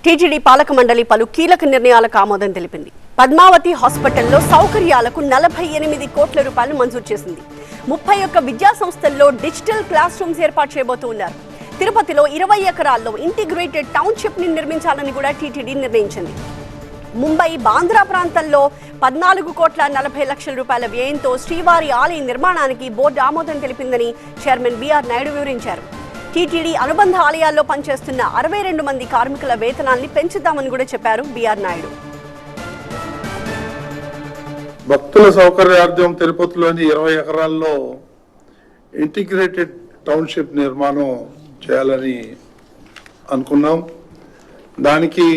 TTD పాలక మండలి పలు కీలక నిర్ణయాలకు ఆమోదం తెలిపింది. పద్మావతి హాస్పిటల్లో సౌకర్యాలకు 48 కోట్ల రూపాయలు మంజూరు చేసింది. 31 విద్యా సంస్థల్లో డిజిటల్ క్లాస్ రూమ్స్ ఏర్పాటు చేయబోతున్నారు. తిరుపతిలో 20 ఎకరాల్లో ఇంటిగ్రేటెడ్ టౌన్షిప్ ని నిర్మించాలని కూడా టీటీడీ నిర్ణయించింది. ముంబై, బాంద్రా ప్రాంతంలో 14 కోట్ల 40 లక్షల రూపాయల వ్యయంతో శ్రీవారి ఆలయ నిర్మాణానికి బోర్డు ఆమోదం తెలిపిందని చైర్మన్ బిఆర్ నాయుడు వివరించారు. టీటీడీ అనుబంధ ఆలయాల్లో పనిచేస్తున్న 62 మంది కార్మికుల వేతనాల్ని పెంచుతామని కూడా చెప్పారు బిఆర్ నాయుడు. భక్తుల సౌకర్యార్థం తిరుపతిలోని 20 ఎకరాల్లో ఇంటిగ్రేటెడ్ టౌన్షిప్ నిర్మాణం చేయాలని అనుకున్నాం. దానికి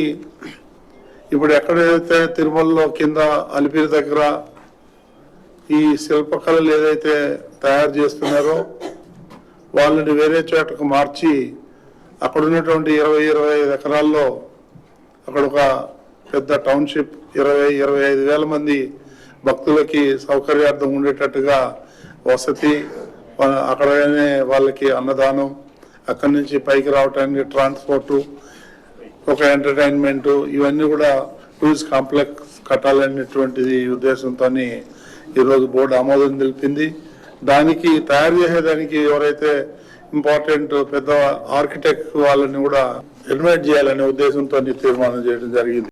ఇప్పుడు ఎక్కడైతే తిరుమలలో కింద అలిపిరి దగ్గర ఈ శిల్పకళలు ఏదైతే తయారు చేస్తున్నారో వాళ్ళని వేరే చోటకు మార్చి అక్కడ ఉన్నటువంటి 20-25 ఎకరాల్లో అక్కడ ఒక పెద్ద టౌన్షిప్ 20-25 వేల మంది భక్తులకి సౌకర్యార్థం ఉండేటట్టుగా వసతి, అక్కడనే వాళ్ళకి అన్నదానం, అక్కడి నుంచి పైకి రావడానికి ట్రాన్స్పోర్టు, ఒక ఎంటర్టైన్మెంట్, ఇవన్నీ కూడా టూరిస్ట్ కాంప్లెక్స్ కట్టాలనేటువంటిది ఉద్దేశంతో ఈరోజు బోర్డు ఆమోదం తెలిపింది. దానికి తయారు చేసేదానికి ఎవరైతే ఇంపార్టెంట్ పెద్ద ఆర్కిటెక్ట్ వాళ్ళని కూడా ఇన్వైట్ చేయాలనే ఉద్దేశంతో తీర్మానం చేయడం జరిగింది.